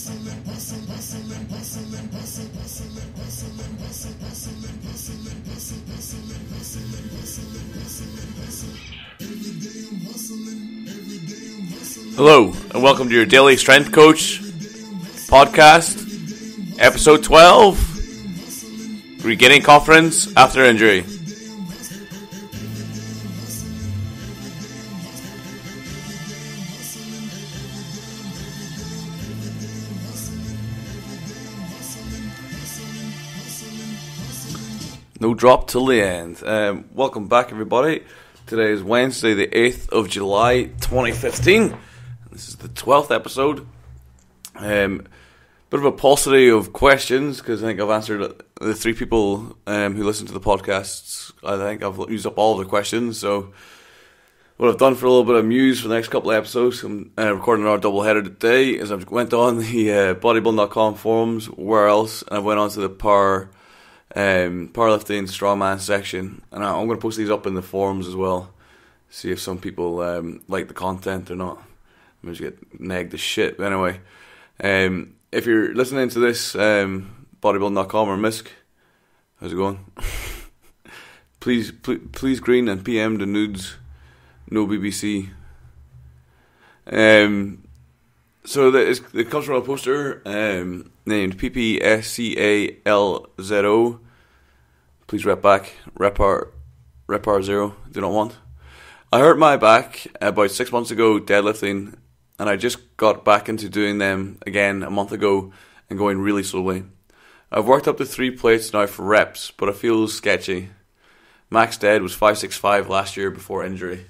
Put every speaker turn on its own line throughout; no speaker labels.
Hello, and welcome to your Daily Strength Coach podcast, episode 12, Regaining Confidence After Injury. No drop till the end. Welcome back, everybody. Today is Wednesday, the 8th of July, 2015. This is the 12th episode. Bit of a paucity of questions, because I think I've answered the three people who listen to the podcasts. I think I've used up all of the questions. So what I've done for a little bit of muse for the next couple of episodes, I'm recording our double-header today, is I went on the bodybuilding.com forums, where else, and I went on to the powerlifting strongman section, and I'm going to post these up in the forums as well, see if some people like the content or not. I'm just get nagged to shit. But anyway, if you're listening to this, bodybuilding.com or Misk, how's it going? please green and PM the nudes, no BBC. So it comes from a poster named PPSCALZO. Please rep back, Repar 0, do not want. I hurt my back about 6 months ago deadlifting, and I just got back into doing them again a month ago and going really slowly. I've worked up to 3 plates now for reps, but it feels sketchy. Max dead was 565 last year before injury.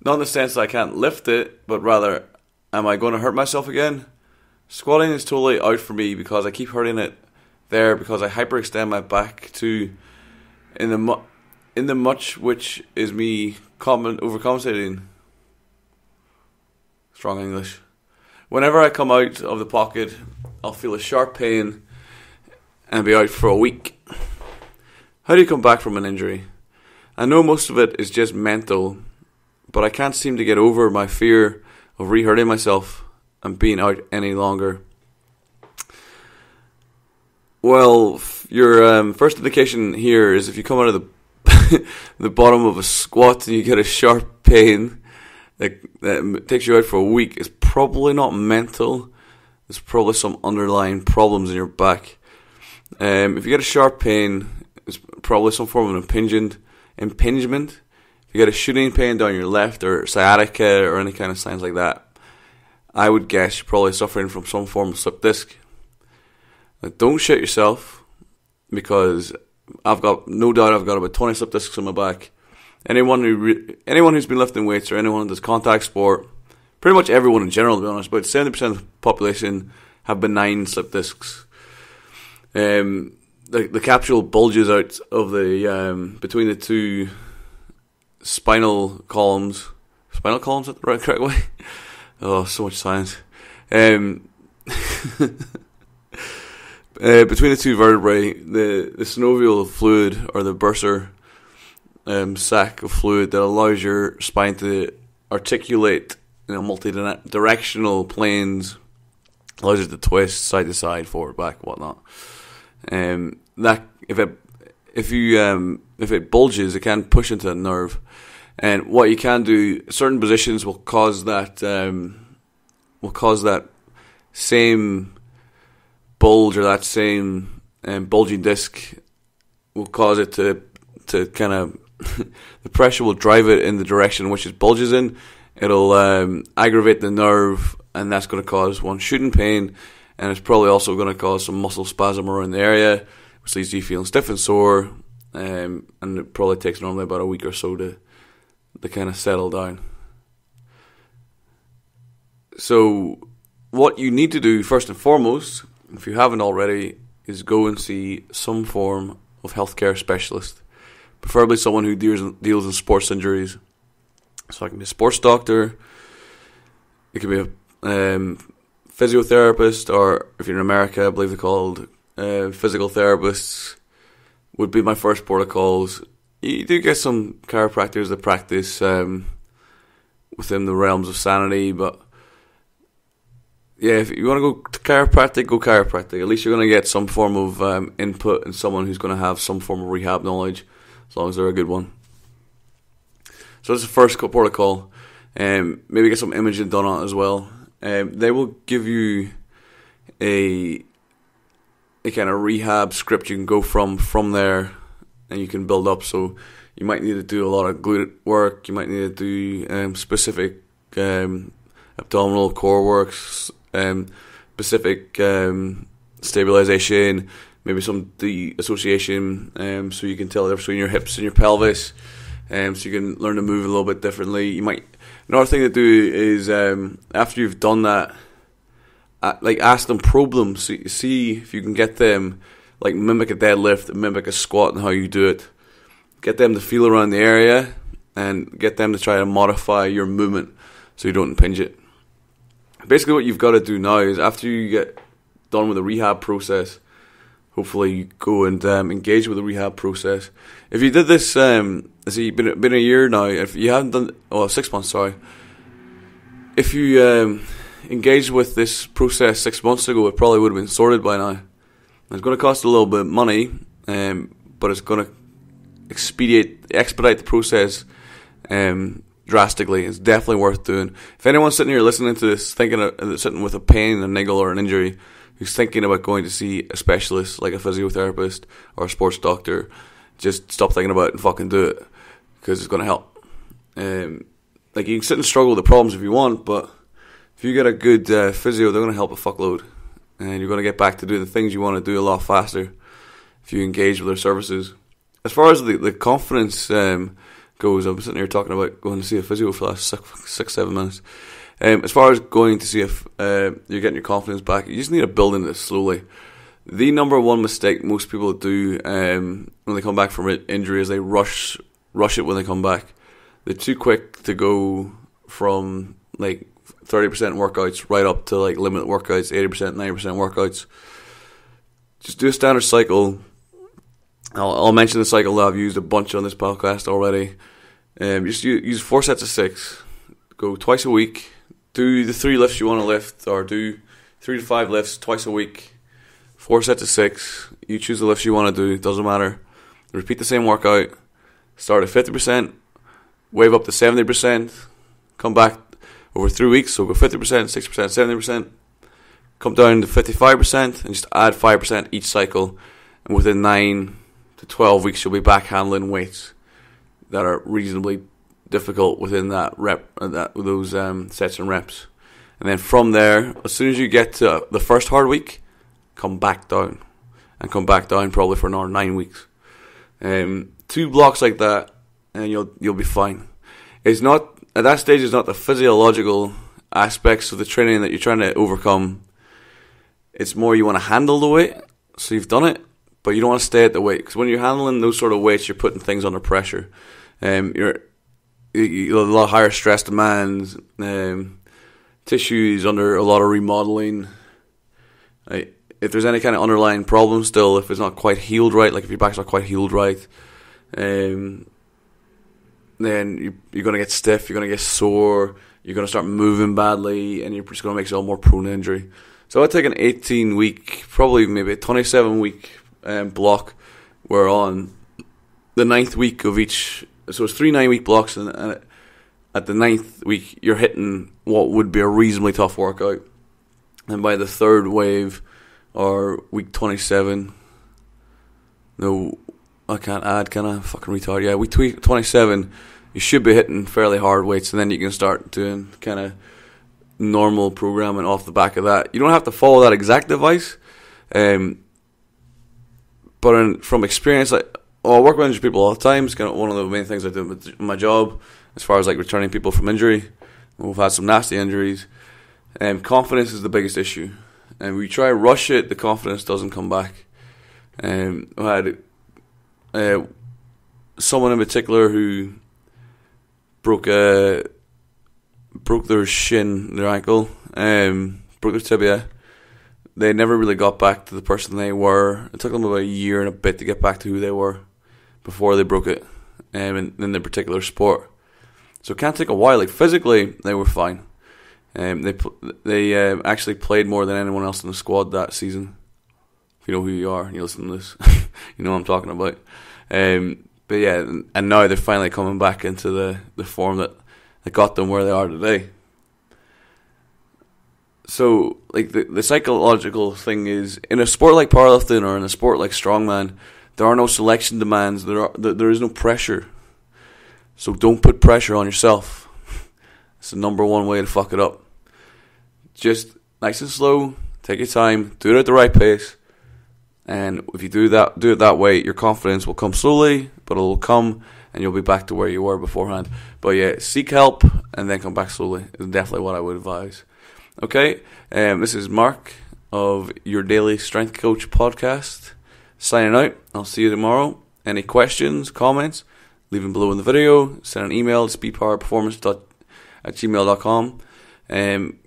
Not in the sense that I can't lift it, but rather, am I going to hurt myself again? Squatting is totally out for me because I keep hurting it there because I hyperextend my back to in the much which is me overcompensating. Strong English. Whenever I come out of the pocket, I'll feel a sharp pain and be out for a week. How do you come back from an injury? I know most of it is just mental, but I can't seem to get over my fear of re-hurting myself and being out any longer. Well, your first indication here is if you come out of the the bottom of a squat and you get a sharp pain that takes you out for a week, it's probably not mental. There's probably some underlying problems in your back. If you get a sharp pain, it's probably some form of impingement. If you get a shooting pain down your left or sciatica or any kind of signs like that, I would guess you're probably suffering from some form of slip disc. Now, don't shit yourself, because I've got about 20 slip discs on my back. Anyone who's been lifting weights or anyone who does contact sport, pretty much everyone in general, to be honest, about 70% of the population have benign slip discs. The capsule bulges out of the between the two spinal columns. Spinal columns, is that the correct way? Oh, so much science. Between the two vertebrae, the synovial fluid, or the bursa sac of fluid that allows your spine to articulate multi-directional planes, allows it to twist side to side, forward, back, whatnot. That if it bulges, it can push into a nerve, and what you can do, certain positions will cause that same bulge, or that same bulging disc will cause it to kind of the pressure will drive it in the direction in which it bulges in. It'll aggravate the nerve, and that's going to cause one shooting pain, and it's probably also going to cause some muscle spasm around the area, which leaves you feeling stiff and sore, and it probably takes normally about a week or so to kind of settle down. So what you need to do first and foremost, if you haven't already, is go and see some form of healthcare specialist, preferably someone who deals in sports injuries. So it can be a sports doctor, it can be a physiotherapist, or if you're in America, I believe they're called physical therapists, would be my first protocols. You do get some chiropractors that practice within the realms of sanity, but yeah, if you want to go to chiropractic, go chiropractic. At least you're going to get some form of input and someone who's going to have some form of rehab knowledge, as long as they're a good one. So that's the first protocol. Maybe get some imaging done on it as well. They will give you a kind of rehab script you can go from there, and you can build up. So you might need to do a lot of glute work. You might need to do specific abdominal core works, specific stabilization, maybe some de-association, so you can tell the difference between your hips and your pelvis, so you can learn to move a little bit differently. Another thing to do is after you've done that, ask them, probe them, see if you can get them mimic a deadlift, mimic a squat, and how you do it. Get them to feel around the area and get them to try to modify your movement so you don't impinge it. Basically, what you've got to do now is after you get done with the rehab process, hopefully you go and engage with the rehab process. If you did this, it's been a year now. If you haven't done, 6 months, sorry. If you engaged with this process 6 months ago, it probably would have been sorted by now. It's going to cost a little bit of money, but it's going to expedite the process drastically. It's definitely worth doing. If anyone's sitting here listening to this, sitting with a pain, a niggle, or an injury, who's thinking about going to see a specialist like a physiotherapist or a sports doctor, just stop thinking about it and fucking do it, because it's going to help. You can sit and struggle with the problems if you want, but if you get a good physio, they're going to help a fuckload, and you're going to get back to doing the things you want to do a lot faster if you engage with their services. As far as the confidence goes, I'm sitting here talking about going to see a physio for the last 6-7 minutes. As far as going to see if you're getting your confidence back, you just need to build into this slowly. The number one mistake most people do when they come back from injury is they rush it when they come back. They're too quick to go from 30% workouts right up to limit workouts, 80%, 90% workouts. Just do a standard cycle. I'll mention the cycle that I've used a bunch on this podcast already. Just use 4 sets of 6. Go twice a week. Do the 3 lifts you want to lift, or do 3 to 5 lifts twice a week. 4 sets of 6. You choose the lifts you want to do. Doesn't matter. Repeat the same workout. Start at 50%. Wave up to 70%. Come back over 3 weeks. So go 50%, 60%, 70%. Come down to 55% and just add 5% each cycle. And within 9 to 12 weeks, you'll be back handling weights that are reasonably difficult within that those sets and reps. And then from there, as soon as you get to the first hard week, come back down, and come back down probably for another 9 weeks. 2 blocks like that, and you'll be fine. It's not at that stage. It's not the physiological aspects of the training that you're trying to overcome. It's more you want to handle the weight, so you've done it, but you don't want to stay at the weight, because when you're handling those sort of weights, you're putting things under pressure. You're a lot higher stress demands. Tissue is under a lot of remodeling. If there's any kind of underlying problem still, if it's not quite healed right, like if your back's not quite healed right, then you're going to get stiff, you're going to get sore, you're going to start moving badly, and you're just going to make yourself more prone to injury. So I'd take an 18-week, probably maybe a 27-week block. We're on the 9th week of each. So it's 3 9-week blocks, and at the 9th week, you're hitting what would be a reasonably tough workout. And by the 3rd wave, or week 27, no, I can't add, can I? Fucking retard. Yeah, week 27, you should be hitting fairly hard weights, and then you can start doing kind of normal programming off the back of that. You don't have to follow that exact advice, but from experience, I work with injured people all the time. It's kind of one of the main things I do with my job, as far as returning people from injury. We've had some nasty injuries. Confidence is the biggest issue, and we try to rush it. The confidence doesn't come back. I had someone in particular who broke their shin, their ankle, broke their tibia. They never really got back to the person they were. It took them about a year and a bit to get back to who they were before they broke it, in their particular sport. So it can take a while. Physically, they were fine. They actually played more than anyone else in the squad that season. If you know who you are and you listen to this, you know what I'm talking about. But yeah, and now they're finally coming back into the form that got them where they are today. So, like, the psychological thing is, in a sport like powerlifting or in a sport like strongman, there are no selection demands. There is no pressure. So don't put pressure on yourself. It's the number one way to fuck it up. Just nice and slow, take your time, do it at the right pace. And if you do it that way, your confidence will come slowly, but it will come, and you'll be back to where you were beforehand. But yeah, seek help and then come back slowly is definitely what I would advise. Okay, this is Mark of Your Daily Strength Coach podcast, signing out. I'll see you tomorrow. Any questions, comments, leave them below in the video. Send an email to speedpowerperformance@gmail.com.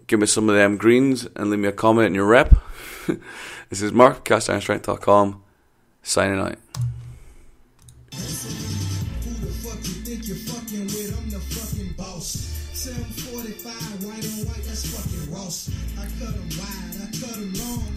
Give me some of them greens and leave me a comment in your rep. This is Mark, castironstrength.com, signing out.
Who the fuck you think you're fucking with? I'm the fucking boss. 745, white on white, that's fucking Ross. I cut them wide, I cut them long.